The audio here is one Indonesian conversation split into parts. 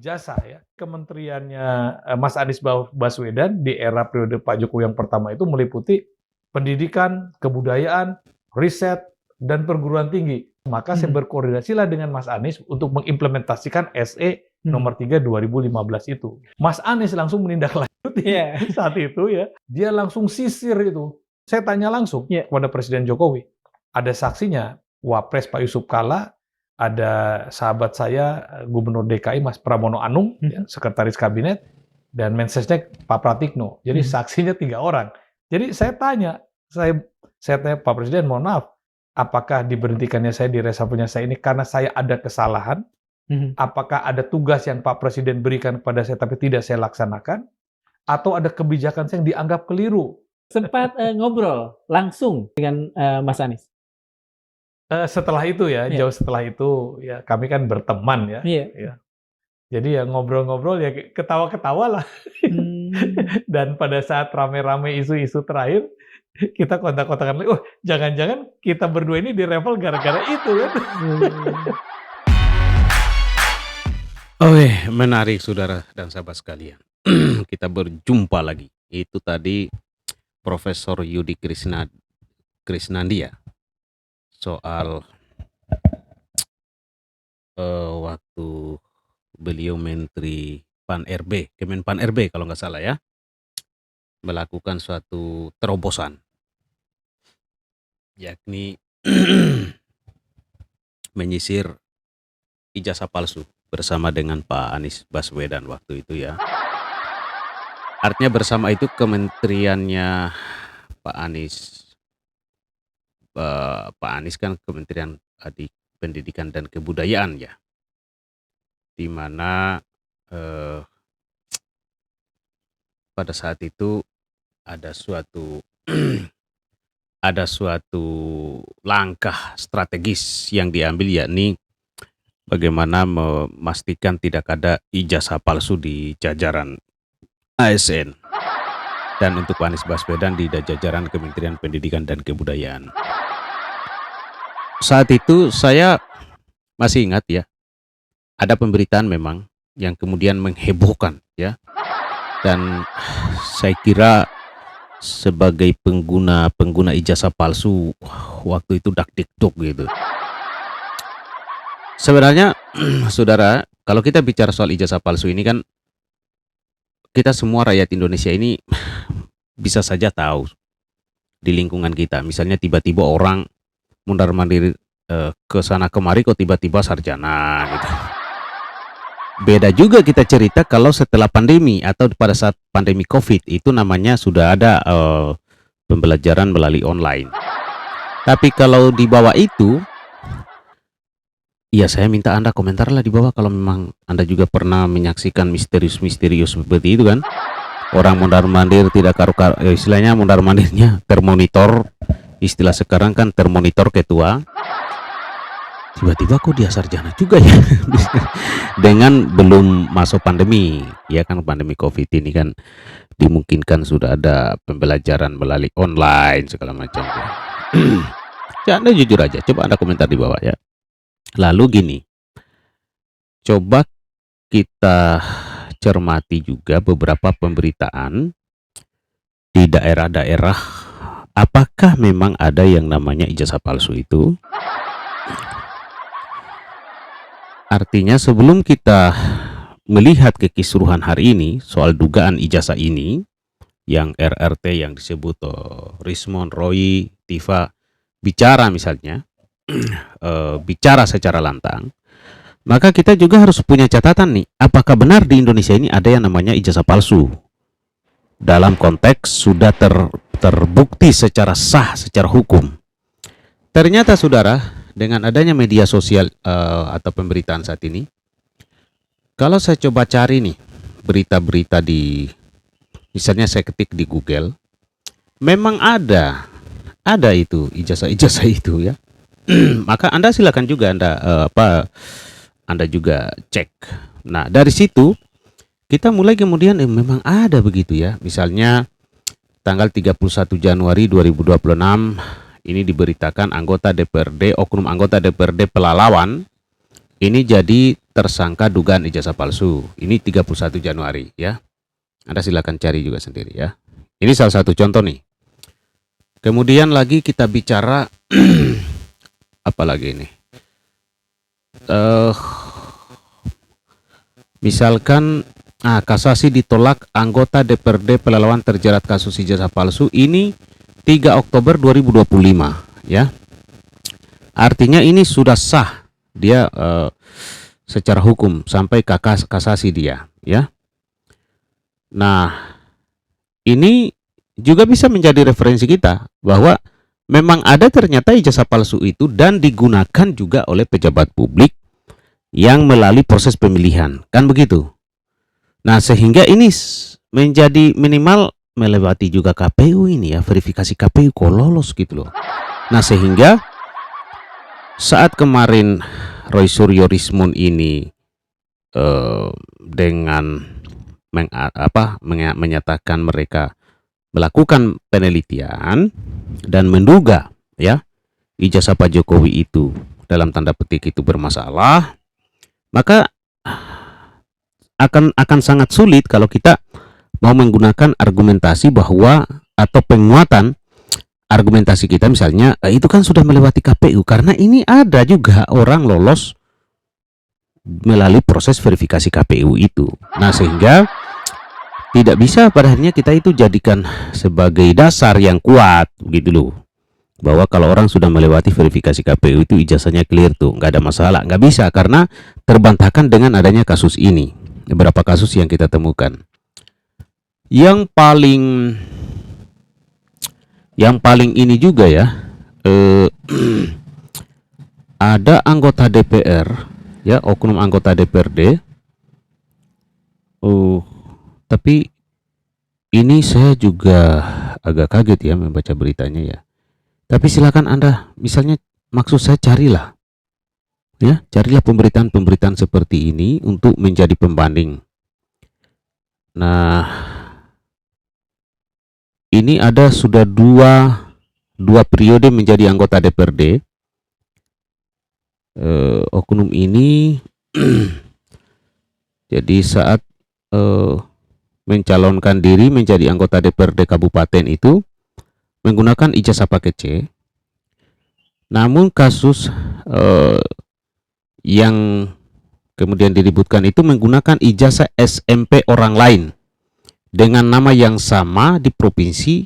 ijazah ya. Kementeriannya Mas Anies Baswedan di era periode Pak Jokowi yang pertama itu meliputi pendidikan, kebudayaan, riset, dan perguruan tinggi. Maka saya berkoordinasilah dengan Mas Anies untuk mengimplementasikan SE nomor 3 2015 itu. Mas Anies langsung menindaklanjuti saat itu ya. Dia langsung sisir itu. Saya tanya langsung kepada Presiden Jokowi. Ada saksinya, Wapres Pak Yusuf Kalla, ada sahabat saya Gubernur DKI Mas Pramono Anung, Sekretaris Kabinet, dan Mensesnek Pak Pratikno. Jadi saksinya 3 orang. Jadi saya tanya Pak Presiden, mohon maaf, apakah diberhentikannya saya di reshuffle-nya saya ini karena saya ada kesalahan? Apakah ada tugas yang Pak Presiden berikan kepada saya tapi tidak saya laksanakan? Atau ada kebijakan saya yang dianggap keliru? Sempat ngobrol langsung dengan Mas Anies? Setelah itu ya, jauh setelah itu ya kami kan berteman ya. Ya. Jadi ya ngobrol-ngobrol ya ketawa-ketawa lah. Dan pada saat rame-rame isu-isu terakhir, kita kontak-kontakan lagi, jangan-jangan kita berdua ini di-revel gara-gara itu kan. Oke, menarik saudara dan sahabat sekalian. Kita berjumpa lagi. Itu tadi Profesor Yudi Krisnandia soal waktu beliau Menteri Pan-RB, Kemen Pan-RB kalau nggak salah ya, melakukan suatu terobosan, yakni menyisir ijazah palsu bersama dengan Pak Anies Baswedan waktu itu ya. Artinya bersama itu kementeriannya Pak Anies. Pak Anies kan Kementerian Pendidikan dan Kebudayaan ya, di mana pada saat itu ada suatu ada suatu langkah strategis yang diambil, yakni bagaimana memastikan tidak ada ijazah palsu di jajaran ASN dan untuk Pak Anies Baswedan di jajaran Kementerian Pendidikan dan Kebudayaan. Saat itu saya masih ingat ya, ada pemberitaan memang yang kemudian menghebohkan ya, dan saya kira sebagai pengguna ijazah palsu waktu itu dak-dikduk gitu. Sebenarnya saudara, kalau kita bicara soal ijazah palsu ini kan kita semua rakyat Indonesia ini bisa saja tahu di lingkungan kita, misalnya tiba-tiba orang mundar-mandir ke sana kemari kok tiba-tiba sarjana gitu. Beda juga kita cerita kalau setelah pandemi atau pada saat pandemi COVID itu namanya sudah ada pembelajaran melalui online. Tapi kalau di bawah itu, ya saya minta Anda komentar lah di bawah kalau memang Anda juga pernah menyaksikan misterius-misterius seperti itu kan. Orang mondar-mandir tidak karu-karu, istilahnya mondar-mandirnya termonitor, istilah sekarang kan termonitor ketua. Tiba-tiba kok dia sarjana juga ya. Dengan belum masuk pandemi, ya kan, pandemi COVID ini kan dimungkinkan sudah ada pembelajaran melalui online segala macam. Ya, Anda jujur aja, coba Anda komentar di bawah ya. Lalu gini, coba kita cermati juga beberapa pemberitaan di daerah-daerah, apakah memang ada yang namanya ijazah palsu itu? Artinya sebelum kita melihat kekisruhan hari ini soal dugaan ijazah ini, yang RRT yang disebut Rismon, Roy, Tifa bicara misalnya, bicara secara lantang, maka kita juga harus punya catatan nih, apakah benar di Indonesia ini ada yang namanya ijazah palsu dalam konteks sudah terbukti secara sah, secara hukum. Ternyata saudara, dengan adanya media sosial atau pemberitaan saat ini, kalau saya coba cari nih berita-berita di, misalnya saya ketik di Google, memang ada itu ijazah-ijazah itu ya. Maka Anda silakan juga Anda juga cek. Nah, dari situ kita mulai kemudian memang ada begitu ya. Misalnya tanggal 31 Januari 2026 ini diberitakan oknum anggota DPRD Pelalawan ini jadi tersangka dugaan ijazah palsu. Ini 31 Januari ya. Anda silakan cari juga sendiri ya. Ini salah satu contoh nih. Kemudian lagi kita bicara apa lagi ini? Misalkan kasasi ditolak anggota DPRD Pelalawan terjerat kasus ijazah palsu. Ini 3 Oktober 2025 ya. Artinya ini sudah sah dia secara hukum sampai kasasi dia ya. Nah, ini juga bisa menjadi referensi kita bahwa memang ada ternyata ijazah palsu itu dan digunakan juga oleh pejabat publik yang melalui proses pemilihan, kan begitu. Nah, sehingga ini menjadi minimal melewati juga KPU ini ya, verifikasi KPU kok lolos gitu loh. Nah, sehingga saat kemarin Roy Suryo Rismon ini dengan menyatakan mereka melakukan penelitian dan menduga ya ijazah Pak Jokowi itu dalam tanda petik itu bermasalah, maka akan sangat sulit kalau kita mau menggunakan argumentasi bahwa atau penguatan argumentasi kita misalnya itu kan sudah melewati KPU, karena ini ada juga orang lolos melalui proses verifikasi KPU itu. Nah, sehingga tidak bisa pada akhirnya kita itu jadikan sebagai dasar yang kuat gitu loh, bahwa kalau orang sudah melewati verifikasi KPU itu ijazahnya clear tuh, nggak ada masalah. Nggak bisa, karena terbantahkan dengan adanya kasus ini, beberapa kasus yang kita temukan. Yang paling ini juga ya, ada anggota DPR ya, oknum anggota DPRD. Tapi ini saya juga agak kaget ya membaca beritanya ya. Tapi silakan Anda, misalnya maksud saya carilah pemberitaan seperti ini untuk menjadi pembanding. Nah, ini ada sudah dua periode menjadi anggota DPRD. Oknum ini jadi saat mencalonkan diri menjadi anggota DPRD kabupaten itu menggunakan ijazah paket C. Namun kasus yang kemudian diributkan itu menggunakan ijazah SMP orang lain dengan nama yang sama di provinsi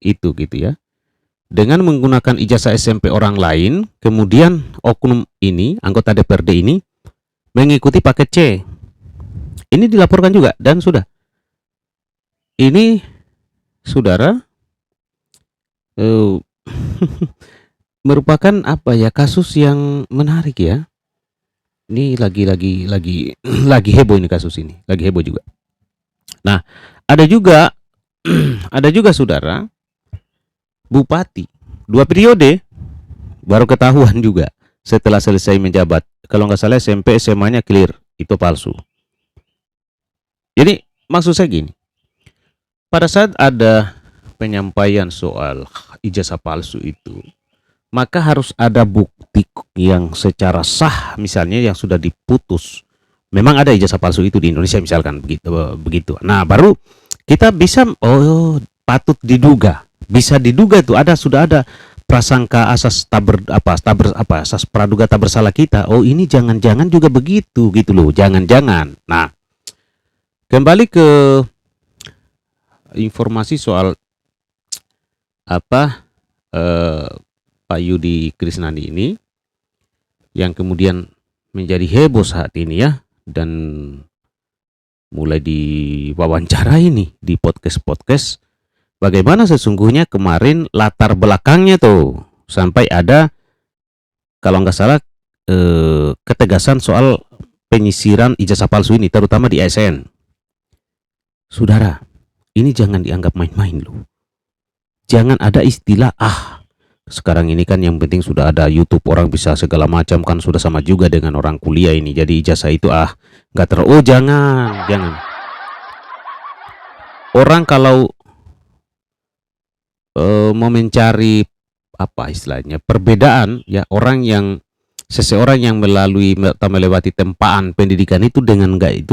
itu gitu ya. Dengan menggunakan ijazah SMP orang lain, kemudian oknum ini, anggota DPRD ini mengikuti paket C. Ini dilaporkan juga dan sudah. Ini saudara merupakan apa ya, kasus yang menarik ya. Ini lagi heboh ini kasus ini, lagi heboh juga. Nah, ada juga saudara bupati 2 periode baru ketahuan juga setelah selesai menjabat. Kalau nggak salah SMP SMA-nya clear, itu palsu. Jadi maksud saya gini, pada saat ada penyampaian soal ijazah palsu itu, maka harus ada bukti yang secara sah, misalnya yang sudah diputus. Memang ada ijazah palsu itu di Indonesia misalkan begitu. Nah, baru kita bisa patut diduga, bisa diduga itu sudah ada prasangka asas asas praduga tak bersalah kita. Oh, ini jangan-jangan juga begitu gitu loh, jangan-jangan. Nah, kembali ke informasi soal Pak Yudi Krisnandi ini yang kemudian menjadi heboh saat ini ya, dan mulai diwawancara ini di podcast bagaimana sesungguhnya kemarin latar belakangnya tuh sampai ada, kalau nggak salah ketegasan soal penyisiran ijazah palsu ini terutama di ASN. Saudara, ini jangan dianggap main-main loh. Jangan ada istilah sekarang ini kan yang penting sudah ada YouTube, orang bisa segala macam kan, sudah sama juga dengan orang kuliah ini. Jadi ijazah itu nggak jangan. Orang kalau mau mencari apa istilahnya perbedaan ya, orang yang seseorang yang melalui atau melewati tempaan pendidikan itu dengan enggak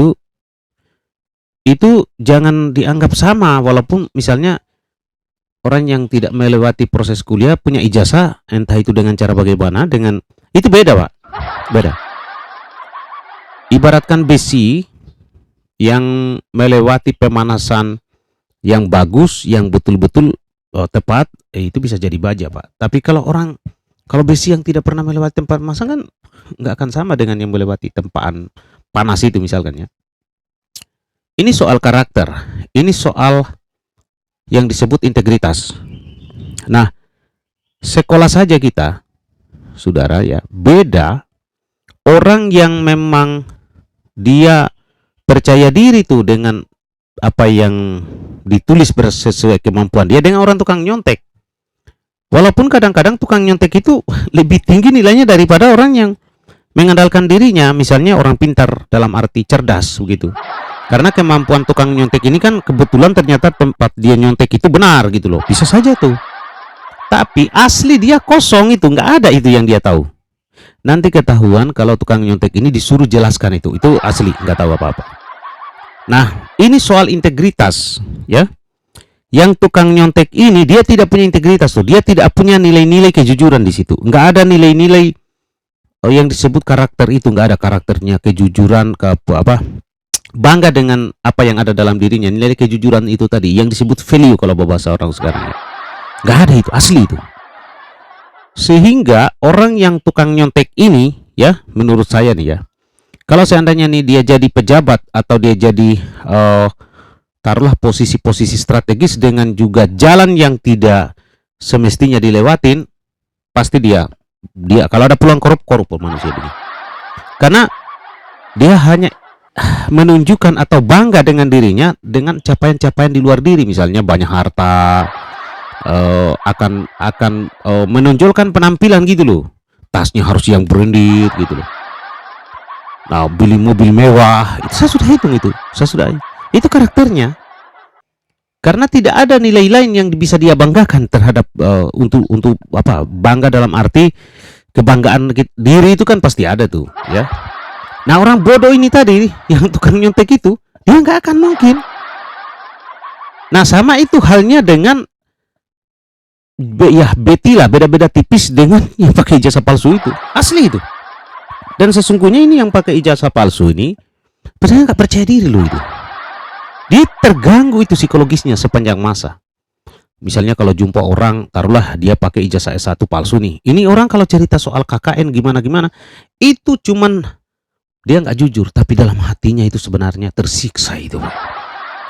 itu jangan dianggap sama, walaupun misalnya orang yang tidak melewati proses kuliah punya ijazah, entah itu dengan cara bagaimana, dengan itu beda Pak, beda. Ibaratkan besi yang melewati pemanasan yang bagus, yang betul-betul tepat, itu bisa jadi baja Pak. Tapi kalau besi yang tidak pernah melewati tempat pemanasan kan nggak akan sama dengan yang melewati tempaan panas itu misalkan ya. Ini soal karakter, ini soal yang disebut integritas. Nah, sekolah saja kita, saudara ya, beda orang yang memang dia percaya diri tuh dengan apa yang ditulis sesuai kemampuan dia, dengan orang tukang nyontek. Walaupun kadang-kadang tukang nyontek itu lebih tinggi nilainya daripada orang yang mengandalkan dirinya, misalnya orang pintar dalam arti cerdas begitu. Karena kemampuan tukang nyontek ini kan kebetulan ternyata tempat dia nyontek itu benar gitu loh. Bisa saja tuh. Tapi asli dia kosong, itu nggak ada itu yang dia tahu. Nanti ketahuan kalau tukang nyontek ini disuruh jelaskan itu asli nggak tahu apa-apa. Nah, ini soal integritas ya. Yang tukang nyontek ini dia tidak punya integritas tuh. Dia tidak punya nilai-nilai kejujuran di situ. Nggak ada nilai-nilai yang disebut karakter itu, nggak ada karakternya, kejujuran, bangga dengan apa yang ada dalam dirinya, nilai kejujuran itu tadi yang disebut value kalau bahasa orang sekarang. Nggak ada itu, asli itu. Sehingga orang yang tukang nyontek ini ya, menurut saya nih ya, kalau seandainya nih dia jadi pejabat atau dia jadi taruhlah posisi-posisi strategis dengan juga jalan yang tidak semestinya dilewatin, pasti dia kalau ada peluang korup manusia ini. Karena dia hanya menunjukkan atau bangga dengan dirinya dengan capaian-capaian di luar diri, misalnya banyak harta, akan menonjolkan penampilan gitu loh, tasnya harus yang branded gitu loh. Nah, beli mobil mewah, itu saya sudah hitung itu karakternya. Karena tidak ada nilai lain yang bisa dia banggakan terhadap untuk bangga dalam arti kebanggaan diri itu kan pasti ada tuh ya. Nah, orang bodoh ini tadi yang tukang nyontek itu, dia nggak akan mungkin. Nah, sama itu halnya dengan betilah, beda-beda tipis dengan yang pakai ijazah palsu itu, asli itu. Dan sesungguhnya ini yang pakai ijazah palsu ini, sebenarnya nggak percaya diri loh itu. Dia terganggu itu psikologisnya sepanjang masa. Misalnya kalau jumpa orang, taruhlah dia pakai ijazah S1 palsu nih. Ini orang kalau cerita soal KKN gimana-gimana, itu cuman dia nggak jujur, tapi dalam hatinya itu sebenarnya tersiksa itu,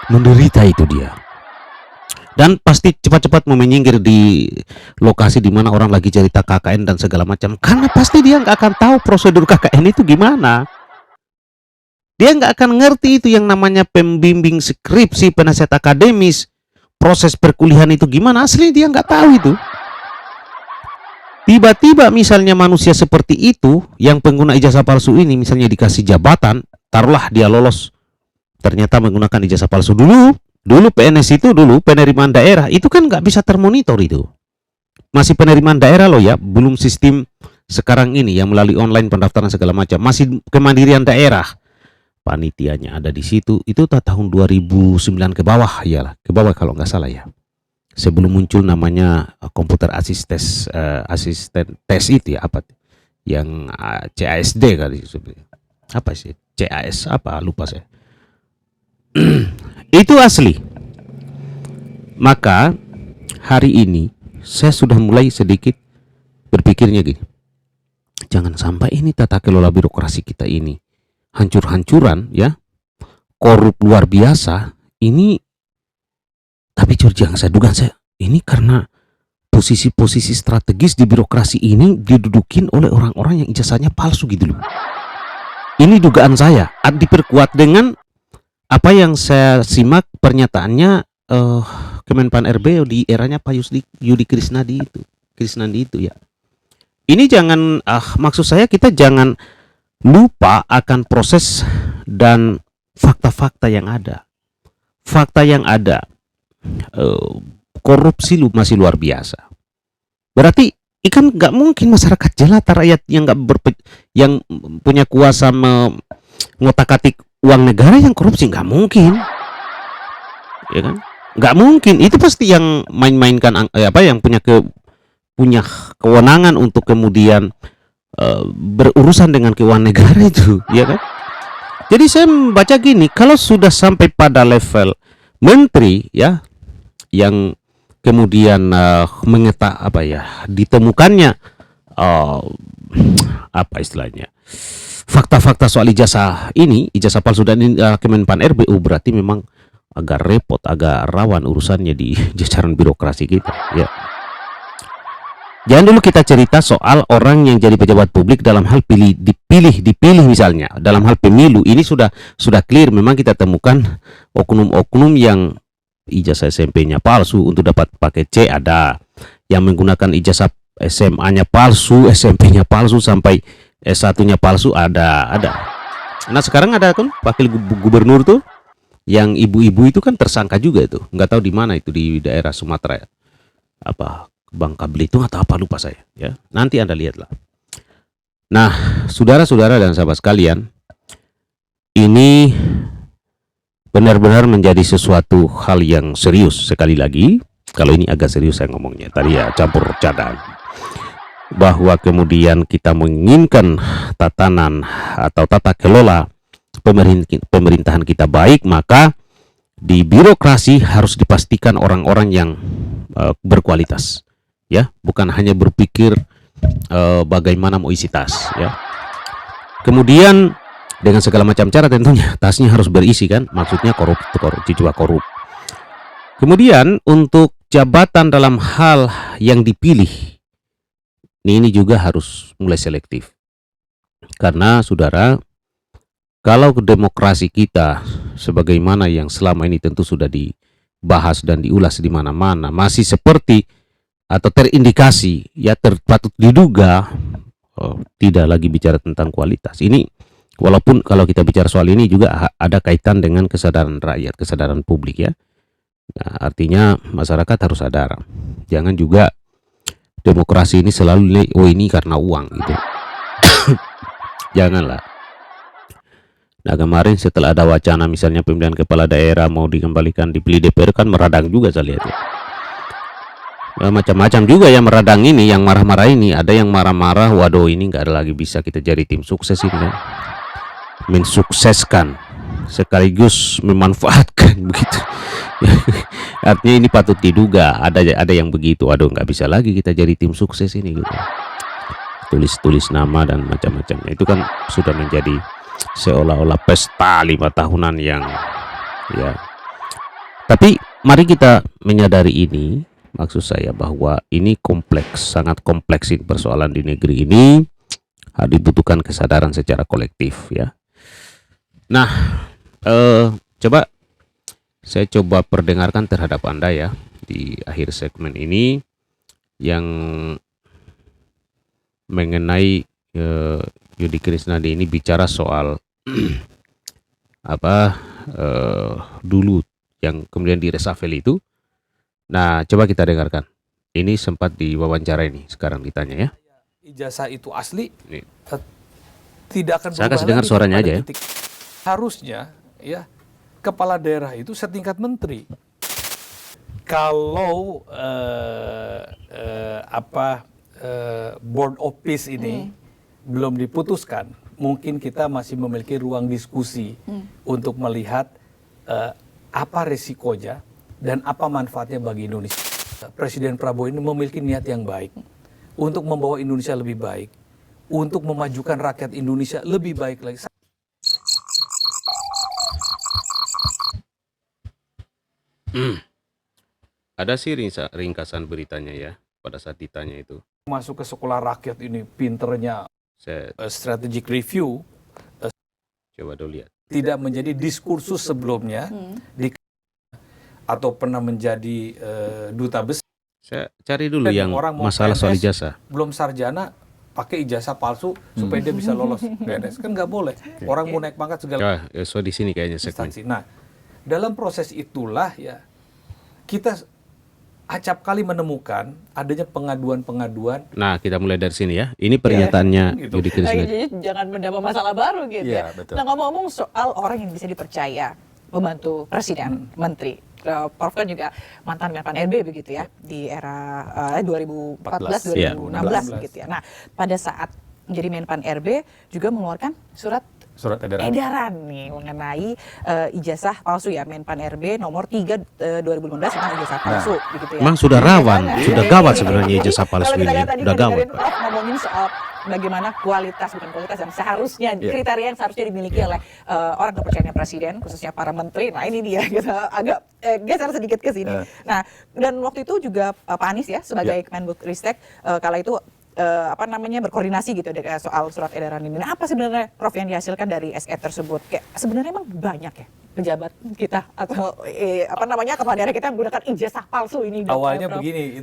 menderita itu dia. Dan pasti cepat-cepat mau menyingkir di lokasi di mana orang lagi cerita KKN dan segala macam, karena pasti dia nggak akan tahu prosedur KKN itu gimana. Dia nggak akan ngerti itu yang namanya pembimbing skripsi, penasihat akademis, proses perkuliahan itu gimana, asli dia nggak tahu itu. Tiba-tiba misalnya manusia seperti itu yang pengguna ijazah palsu ini misalnya dikasih jabatan, taruhlah dia lolos ternyata menggunakan ijazah palsu. Dulu PNS itu, dulu penerimaan daerah itu kan nggak bisa termonitor itu, masih penerimaan daerah loh ya, belum sistem sekarang ini yang melalui online pendaftaran segala macam, masih kemandirian daerah, panitianya ada di situ. Itu tahun 2009 ke bawah ya, ke bawah kalau nggak salah ya, sebelum muncul namanya komputer asisten tes itu ya, apa yang CASD kali, apa sih CAS apa lupa saya. Itu asli. Maka hari ini saya sudah mulai sedikit berpikirnya gini, jangan sampai ini tata kelola birokrasi kita ini hancur-hancuran ya, korup luar biasa ini. Tapi jangan saya duga ini karena posisi-posisi strategis di birokrasi ini didudukin oleh orang-orang yang ijazahnya palsu gitu loh. Ini dugaan saya, diperkuat dengan apa yang saya simak pernyataannya Kemenpan RB di eranya Pak Yudi Krisnandi itu ya. Ini jangan maksud saya kita jangan lupa akan proses dan fakta-fakta yang ada. Fakta yang ada, korupsi masih luar biasa. Berarti Ikan nggak mungkin masyarakat jelata, rakyat yang yang punya kuasa ngotak-atik uang negara yang korupsi, nggak mungkin, ya kan? Nggak mungkin. Itu pasti yang main-mainkan yang punya kewenangan untuk kemudian berurusan dengan keuangan negara itu, ya kan? Jadi saya membaca gini, kalau sudah sampai pada level menteri, ya, yang kemudian ditemukannya apa istilahnya, fakta-fakta soal ijazah palsu dan Kemenpan RBU, berarti memang agak repot, agak rawan urusannya di jajaran birokrasi kita, ya. Jangan dulu kita cerita soal orang yang jadi pejabat publik dalam hal dipilih misalnya dalam hal pemilu. Ini sudah clear, memang kita temukan oknum-oknum yang ijazah SMP-nya palsu untuk dapat pakai C, ada yang menggunakan ijazah SMA-nya palsu, SMP-nya palsu, sampai S1-nya palsu, ada. Nah, sekarang ada kan wakil gubernur tuh yang ibu-ibu itu kan tersangka juga itu, nggak tahu di mana itu, di daerah Sumatera, apa Bangka Belitung atau apa, lupa saya, ya. Nanti Anda lihatlah. Nah, saudara-saudara dan sahabat sekalian, ini benar-benar menjadi sesuatu hal yang serius. Sekali lagi, kalau ini agak serius saya ngomongnya, tadi ya campur cadang, bahwa kemudian kita menginginkan tatanan atau tata kelola pemerintahan kita baik, maka di birokrasi harus dipastikan orang-orang yang berkualitas, ya, bukan hanya berpikir bagaimana mau isi tas, ya. Kemudian dengan segala macam cara tentunya tasnya harus berisi kan, maksudnya korupsi juga korup. Kemudian untuk jabatan dalam hal yang dipilih, ini juga harus mulai selektif, karena saudara, kalau demokrasi kita sebagaimana yang selama ini tentu sudah dibahas dan diulas di mana-mana, masih seperti atau terindikasi, ya, patut diduga tidak lagi bicara tentang kualitas. Ini walaupun kalau kita bicara soal ini juga ada kaitan dengan kesadaran rakyat, kesadaran publik, ya. Nah, artinya masyarakat harus sadar, jangan juga demokrasi ini selalu ini karena uang gitu. Janganlah. Nah, kemarin setelah ada wacana misalnya pemilihan kepala daerah mau dikembalikan, dipilih DPR, kan meradang juga saya lihat, ya. Macam-macam juga yang meradang ini, yang marah-marah ini. Ada yang marah-marah, waduh ini nggak ada lagi bisa kita jadi tim sukses ini kan, mensukseskan sekaligus memanfaatkan begitu. Artinya ini patut diduga ada yang begitu, aduh nggak bisa lagi kita jadi tim sukses ini gitu, tulis nama dan macam-macamnya. Itu kan sudah menjadi seolah-olah pesta 5 tahunan yang, ya. Tapi mari kita menyadari ini, maksud saya bahwa ini kompleks, sangat kompleks ini persoalan di negeri ini, dibutuhkan kesadaran secara kolektif, ya. Nah, saya coba perdengarkan terhadap Anda, ya, di akhir segmen ini yang mengenai Yudi Krisnadi ini bicara soal dulu yang kemudian di reshuffle itu. Nah, coba kita dengarkan. Ini sempat diwawancara ini, sekarang ditanya, ya. Ijazah itu asli, Nih. tidak akan Saya berubah kasih dengar lagi suaranya pada aja, ya. titik. Harusnya, ya, kepala daerah itu setingkat menteri. Kalau board of peace ini belum diputuskan, mungkin kita masih memiliki ruang diskusi untuk melihat apa resikonya dan apa manfaatnya bagi Indonesia. Presiden Prabowo ini memiliki niat yang baik untuk membawa Indonesia lebih baik, untuk memajukan rakyat Indonesia lebih baik lagi. Ada sih ringkasan beritanya, ya, pada saat ditanya itu. Masuk ke sekolah rakyat ini pinternya, Saya strategic review, coba dulu lihat. tidak menjadi diskursus sebelumnya atau pernah menjadi duta besar. Saya cari dulu Dan yang orang mau masalah soal PNS, ijazah. belum sarjana pakai ijazah palsu supaya dia bisa lolos PNS, kan nggak boleh. Orang mau naik pangkat segala So di sini kayaknya segmen. instansi. Nah, dalam proses itulah, ya, kita acap kali menemukan adanya pengaduan-pengaduan. Nah, kita mulai dari sini ya. Ini pernyataannya gitu. Yudi Krisna. Jadi jangan mendapat masalah baru gitu Iya, ya. betul. Nah, ngomong-ngomong soal orang yang bisa dipercaya membantu presiden, menteri. Prof kan juga mantan Menpan RB begitu ya di era 2014 Iya. 2016 gitu ya. Nah, pada saat menjadi Menpan RB juga mengeluarkan surat Surat edaran. edaran nih mengenai ijazah palsu ya, Menpan RB nomor 3 2015 tentang ijazah palsu begitu ya. Emang sudah rawan, sudah gawat sebenarnya ijazah palsu Kalau kita ini. lihat tadi Udah gawat. dengerin Prof ngomongin soal bagaimana kualitas, bukan kualitas yang seharusnya kriteria yang seharusnya dimiliki oleh orang kepercayaan presiden, khususnya para menteri. Nah, ini dia kita agak geser sedikit ke sini. Nah, dan waktu itu juga Pak Anies ya sebagai Kemendikbudristek kala itu berkoordinasi gitu soal surat edaran ini. Nah, apa sebenarnya Prof yang dihasilkan dari SE tersebut? Kayak sebenarnya emang banyak ya pejabat kita atau kepala daerah kita menggunakan ijazah palsu ini. Awalnya Prof? begini,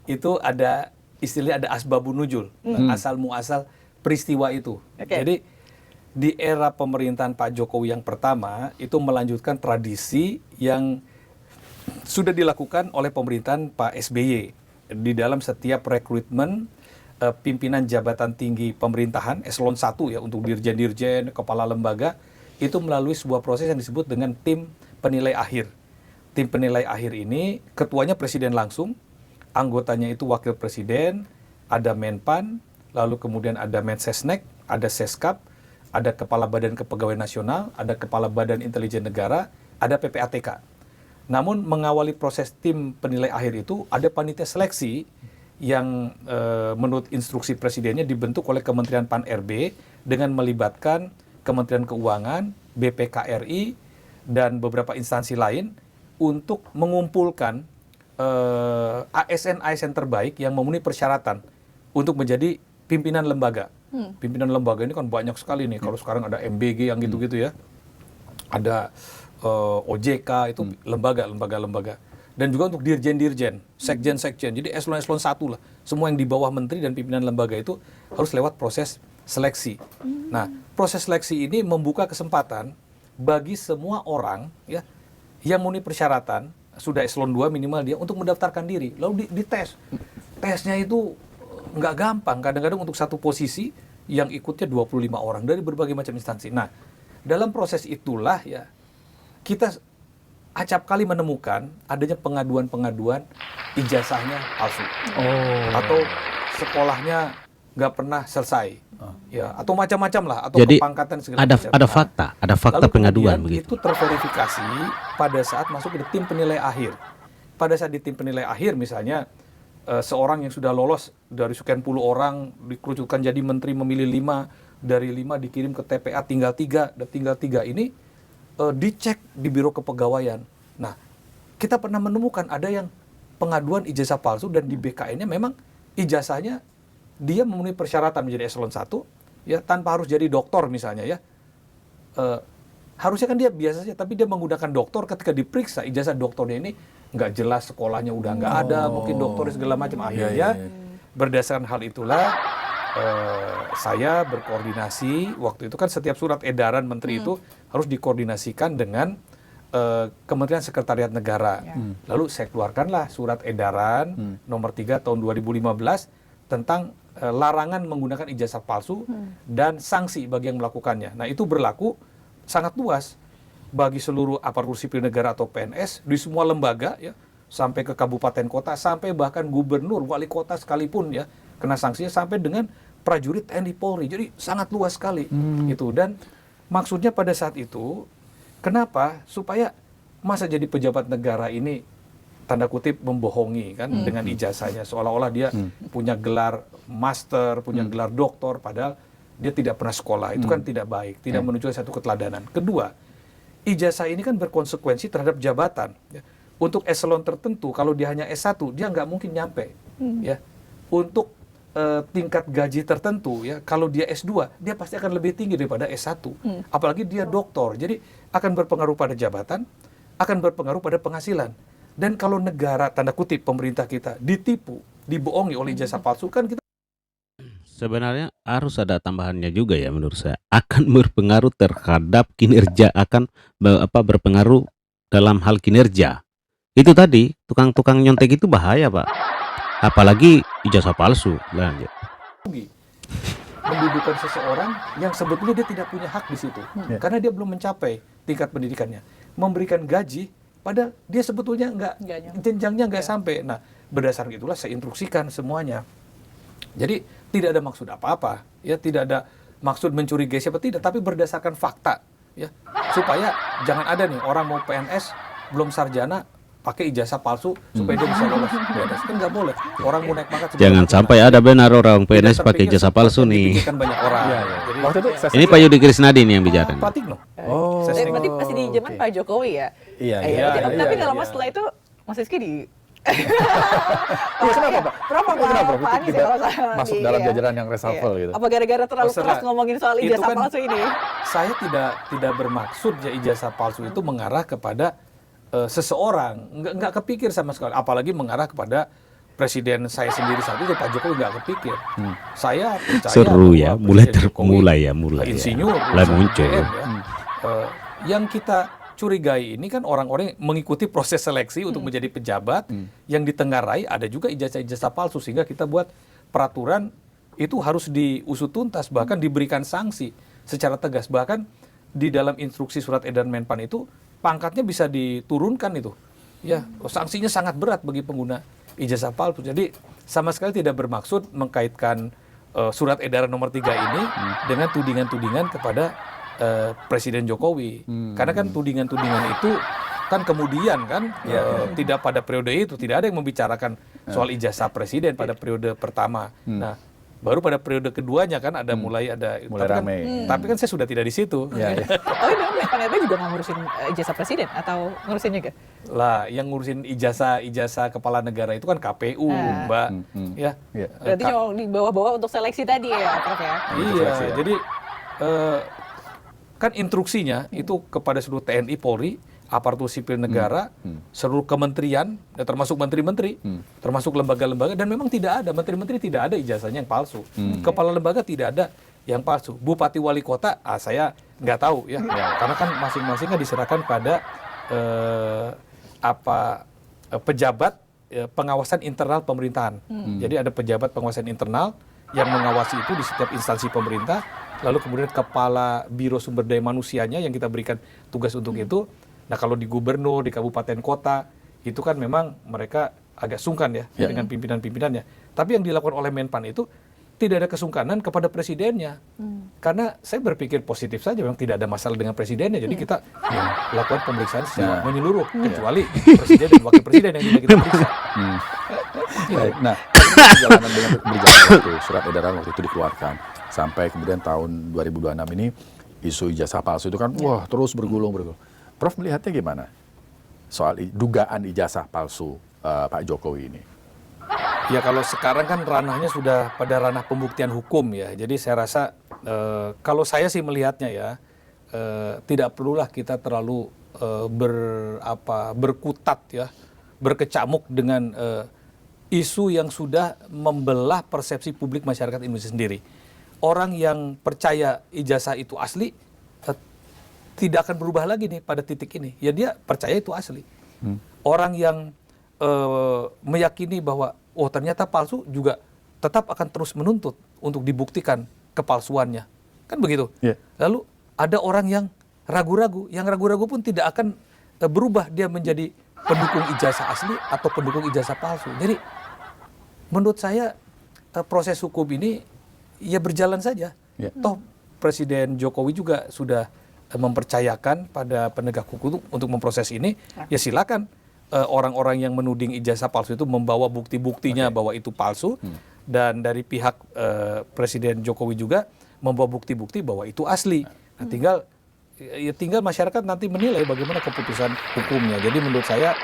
itu ada istilahnya ada asbabun nuzul, asal muasal peristiwa itu. Oke. Jadi di era pemerintahan Pak Jokowi yang pertama itu melanjutkan tradisi yang sudah dilakukan oleh pemerintahan Pak SBY di dalam setiap rekrutmen pimpinan jabatan tinggi pemerintahan eselon 1 ya untuk dirjen-dirjen, kepala lembaga itu melalui sebuah proses yang disebut dengan tim penilai akhir. Tim penilai akhir ini ketuanya presiden langsung, anggotanya itu wakil presiden, ada Menpan, lalu kemudian ada Mensesnek, ada Seskap, ada Kepala Badan Kepegawaian Nasional, ada Kepala Badan Intelijen Negara, ada PPATK. Namun mengawali proses tim penilai akhir itu ada panitia seleksi yang menurut instruksi presidennya dibentuk oleh Kementerian Pan RB dengan melibatkan Kementerian Keuangan, BPKRI, dan beberapa instansi lain untuk mengumpulkan ASN-ASN terbaik yang memenuhi persyaratan untuk menjadi pimpinan lembaga. Pimpinan lembaga ini kan banyak sekali nih. Kalau sekarang ada MBG yang gitu-gitu ya. Ada OJK, itu lembaga-lembaga. Dan juga untuk dirjen-dirjen, sekjen-sekjen. Jadi eselon-eselon 1 lah. Semua yang di bawah menteri dan pimpinan lembaga itu harus lewat proses seleksi. Nah, proses seleksi ini membuka kesempatan bagi semua orang ya yang memenuhi persyaratan, sudah eselon 2 minimal dia, untuk mendaftarkan diri. Lalu dites. Tesnya itu nggak gampang. Kadang-kadang untuk satu posisi yang ikutnya 25 orang dari berbagai macam instansi. Nah, dalam proses itulah ya kita acap kali menemukan adanya pengaduan-pengaduan ijazahnya palsu. Atau sekolahnya nggak pernah selesai. Ya, atau macam-macam lah, atau Jadi kepangkatan segala macam. ada fakta Lalu pengaduan kemudian begitu. itu terverifikasi pada saat masuk ke tim penilai akhir. Pada saat di tim penilai akhir misalnya seorang yang sudah lolos dari sekian puluh orang dikerucutkan jadi menteri, memilih 5, dari 5 dikirim ke TPA tinggal 3, dan tinggal 3 ini dicek di Biro Kepegawaian. Nah, kita pernah menemukan ada yang pengaduan ijazah palsu dan di BKN-nya memang ijazahnya dia memenuhi persyaratan menjadi eselon 1 ya, tanpa harus jadi doktor misalnya ya. Harusnya kan dia biasa saja, tapi dia menggunakan doktor. Ketika diperiksa ijazah doktornya ini nggak jelas, sekolahnya udah nggak ada, mungkin doktornya segala macam. Akhirnya berdasarkan hal itulah saya berkoordinasi. Waktu itu kan setiap surat edaran menteri itu harus dikoordinasikan dengan Kementerian Sekretariat Negara. Lalu saya keluarkanlah surat edaran nomor 3 tahun 2015 tentang larangan menggunakan ijazah palsu dan sanksi bagi yang melakukannya. Nah, itu berlaku sangat luas bagi seluruh aparatur sipil negara atau PNS di semua lembaga ya, sampai ke kabupaten kota, sampai bahkan gubernur, wali kota sekalipun ya kena sanksinya, sampai dengan prajurit TNI Polri. Jadi sangat luas sekali itu. Dan maksudnya pada saat itu kenapa? Supaya masa jadi pejabat negara ini tanda kutip membohongi kan dengan ijazahnya, seolah-olah dia punya gelar master, punya gelar doktor, padahal dia tidak pernah sekolah. Itu kan tidak baik, tidak menunjukkan satu keteladanan. Kedua, ijazah ini kan berkonsekuensi terhadap jabatan. Ya. Untuk eselon tertentu, kalau dia hanya S1, dia nggak mungkin nyampe. Ya. Untuk tingkat gaji tertentu, ya, kalau dia S2, dia pasti akan lebih tinggi daripada S1. Apalagi dia doktor. Jadi akan berpengaruh pada jabatan, akan berpengaruh pada penghasilan. Dan kalau negara, tanda kutip, pemerintah kita ditipu, dibohongi oleh ijazah palsu, kan kita Sebenarnya harus ada tambahannya juga ya menurut saya. Akan berpengaruh terhadap kinerja, akan berpengaruh dalam hal kinerja. Itu tadi tukang-tukang nyontek itu bahaya, Pak. Apalagi ijazah palsu. Lanjut. Mendudukan seseorang yang sebetulnya dia tidak punya hak di situ karena dia belum mencapai tingkat pendidikannya, memberikan gaji pada dia sebetulnya jenjangnya nggak sampai. Nah, berdasarkan itulah saya instruksikan semuanya. Jadi tidak ada maksud apa-apa, ya, tidak ada maksud mencurigai siapa, tidak, tapi berdasarkan fakta, ya, supaya jangan ada nih orang mau PNS belum sarjana pakai ijazah palsu supaya dia bisa lolos PNS, kan nggak boleh. Orang mau naik pangkat Jangan sampai ada benar orang PNS pakai ijazah palsu nih. Kan banyak orang. Jadi Waktu itu Ini Pak Yudi Krisnadi nih yang bicara. Pratikno. Oh, Berarti pasti di zaman Pak Jokowi ya. Iya, Tapi iya, kalau iya. setelah itu Mas Rizky di Iya, kenapa, Pak? Kenapa Kenapa, Pak Anies tidak ya kalau salah masuk di- dalam iya. jajaran yang reshuffle gitu? Apa gara-gara terlalu Terserah. keras ngomongin soal Itu ijazah kan palsu ini? Saya tidak bermaksud ya ijazah palsu itu mengarah kepada seseorang, nggak kepikir sama sekali, apalagi mengarah kepada presiden saya sendiri saat itu, Pak Jokowi, nggak kepikir. Saya percaya Seru ya, bahwa mulai Presiden Jokowi mulai ya. insinyur, Mulai lulusan muncul. UGM, ya. Yang kita curigai ini kan orang-orang yang mengikuti proses seleksi untuk menjadi pejabat yang ditengarai ada juga ijazah-ijazah palsu, sehingga kita buat peraturan itu harus diusut tuntas, bahkan diberikan sanksi secara tegas. Bahkan di dalam instruksi surat edaran Menpan itu pangkatnya bisa diturunkan itu. Ya, sanksinya sangat berat bagi pengguna ijazah palsu. Jadi sama sekali tidak bermaksud mengkaitkan surat edaran nomor 3 ini dengan tudingan-tudingan kepada Presiden Jokowi. Karena kan tudingan-tudingan itu kan kemudian kan tidak pada periode itu, tidak ada yang membicarakan soal ijazah presiden pada periode pertama. Nah, baru pada periode keduanya kan ada mulai Mulai tapi kan, rame. tapi kan saya sudah tidak di situ. Iya, iya. Tapi memang Menpan RB juga nggak ngurusin ijazah presiden atau ngurusin juga? Lah, yang ngurusin ijazah kepala negara itu kan KPU, Mbak. Ya. Iya. Berarti cuma di bawah-bawah untuk seleksi tadi ya, Prof ya? Iya, seleksi ya. jadi kan instruksinya itu kepada seluruh TNI, Polri, aparatur sipil negara, seluruh kementerian, ya, termasuk menteri-menteri, termasuk lembaga-lembaga, dan memang tidak ada, menteri-menteri tidak ada ijazahnya yang palsu. Kepala lembaga tidak ada yang palsu. Bupati wali kota, saya nggak tahu ya, karena kan masing-masing kan diserahkan pada pejabat pengawasan internal pemerintahan. Jadi ada pejabat pengawasan internal yang mengawasi itu di setiap instansi pemerintah, lalu kemudian kepala biro sumber daya manusianya yang kita berikan tugas untuk itu. Nah, kalau di gubernur, di kabupaten kota, itu kan memang mereka agak sungkan ya dengan pimpinan-pimpinannya. Tapi yang dilakukan oleh Menpan itu tidak ada kesungkanan kepada presidennya. Karena saya berpikir positif saja, memang tidak ada masalah dengan presidennya. Jadi kita lakukan pemeriksaan secara menyeluruh, kecuali presiden dan wakil presiden yang tidak kita periksa. Baik. Nah, perjalanan dengan berjalan waktu, surat edaran waktu itu dikeluarkan sampai kemudian tahun 2026 ini isu ijazah palsu itu kan wah terus bergulung. Prof melihatnya gimana soal dugaan ijazah palsu Pak Jokowi ini? Ya kalau sekarang kan ranahnya sudah pada ranah pembuktian hukum ya. Jadi saya rasa kalau saya sih melihatnya ya tidak perlulah kita terlalu berkutat ya, berkecamuk dengan isu yang sudah membelah persepsi publik masyarakat Indonesia sendiri. Orang yang percaya ijazah itu asli tidak akan berubah lagi nih pada titik ini. Ya dia percaya itu asli. Orang yang meyakini bahwa ternyata palsu juga tetap akan terus menuntut untuk dibuktikan kepalsuannya. Kan begitu. Yeah. Lalu ada orang yang ragu-ragu. Yang ragu-ragu pun tidak akan berubah dia menjadi pendukung ijazah asli atau pendukung ijazah palsu. Jadi menurut saya proses hukum ini ya berjalan saja. Yeah. Toh Presiden Jokowi juga sudah mempercayakan pada penegak hukum untuk memproses ini. Ya silakan orang-orang yang menuding ijazah palsu itu membawa bukti-buktinya bahwa itu palsu, dan dari pihak Presiden Jokowi juga membawa bukti-bukti bahwa itu asli. Nah, tinggal masyarakat nanti menilai bagaimana keputusan hukumnya. Jadi menurut saya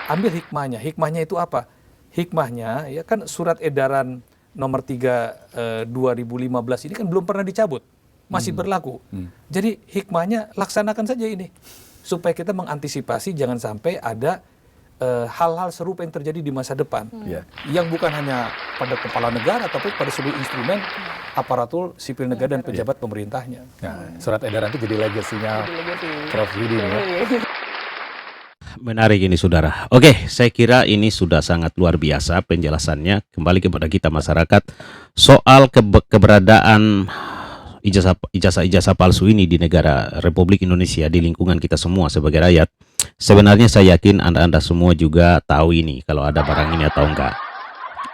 ambil hikmahnya. Hikmahnya itu apa? Hikmahnya ya kan surat edaran nomor 3 2015 ini kan belum pernah dicabut, masih berlaku. Jadi hikmahnya laksanakan saja ini, supaya kita mengantisipasi jangan sampai ada hal-hal serupa yang terjadi di masa depan. Yang bukan hanya pada kepala negara, tapi pada seluruh instrumen aparatur sipil negara dan pejabat pemerintahnya. Nah, surat edaran itu jadi legasinya Prof Yudi ya. Menarik ini saudara. Oke, saya kira ini sudah sangat luar biasa penjelasannya. Kembali kepada kita masyarakat soal keberadaan ijazah palsu ini di negara Republik Indonesia, di lingkungan kita semua sebagai rakyat. Sebenarnya saya yakin Anda semua juga tahu ini, kalau ada barang ini atau enggak.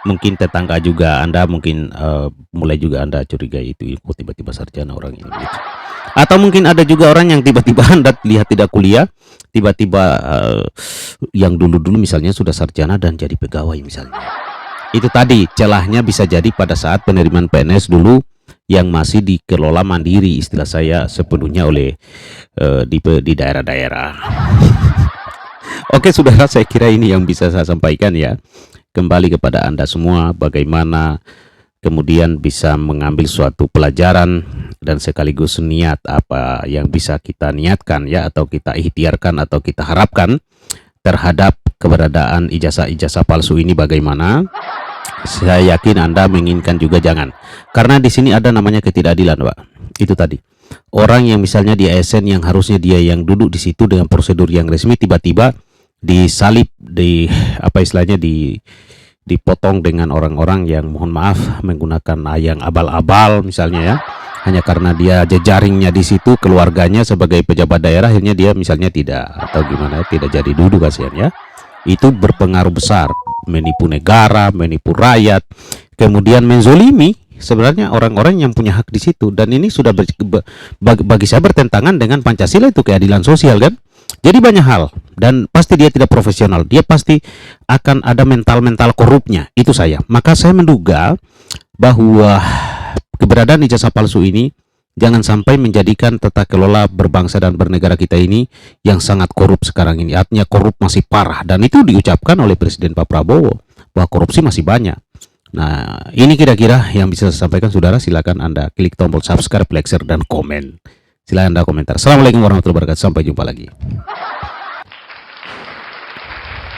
Mungkin tetangga juga Anda mungkin mulai juga Anda curiga itu kok tiba-tiba sarjana orang ini gitu. Atau mungkin ada juga orang yang tiba-tiba Anda lihat tidak kuliah, tiba-tiba yang dulu-dulu misalnya sudah sarjana dan jadi pegawai misalnya. Itu tadi celahnya bisa jadi pada saat penerimaan PNS dulu yang masih dikelola mandiri, istilah saya, sepenuhnya oleh di daerah-daerah. Oke saudara, saya kira ini yang bisa saya sampaikan ya. Kembali kepada Anda semua bagaimana kemudian bisa mengambil suatu pelajaran dan sekaligus niat apa yang bisa kita niatkan ya, atau kita ikhtiarkan atau kita harapkan terhadap keberadaan ijazah palsu ini bagaimana. Saya yakin Anda menginginkan juga jangan, karena di sini ada namanya ketidakadilan, Pak. Itu tadi orang yang misalnya di ASN yang harusnya dia yang duduk di situ dengan prosedur yang resmi, tiba-tiba disalib, apa istilahnya, dipotong dengan orang-orang yang mohon maaf menggunakan yang abal-abal misalnya ya, hanya karena dia jejaringnya di situ, keluarganya sebagai pejabat daerah, akhirnya dia misalnya tidak, atau gimana, tidak jadi duduk, kasihan ya. Itu berpengaruh besar, menipu negara, menipu rakyat, kemudian menzolimi sebenarnya orang-orang yang punya hak di situ. Dan ini sudah bagi saya bertentangan dengan Pancasila, itu keadilan sosial kan. Jadi banyak hal, dan pasti dia tidak profesional, dia pasti akan ada mental-mental korupnya, itu saya. Maka saya menduga bahwa keberadaan ijazah palsu ini jangan sampai menjadikan tata kelola berbangsa dan bernegara kita ini yang sangat korup sekarang ini. Artinya korup masih parah, dan itu diucapkan oleh Presiden Pak Prabowo bahwa korupsi masih banyak. Nah, ini kira-kira yang bisa saya sampaikan saudara. Silakan Anda klik tombol subscribe, like, share, dan komen. Silakan Anda komentar. Assalamualaikum warahmatullahi wabarakatuh. Sampai jumpa lagi.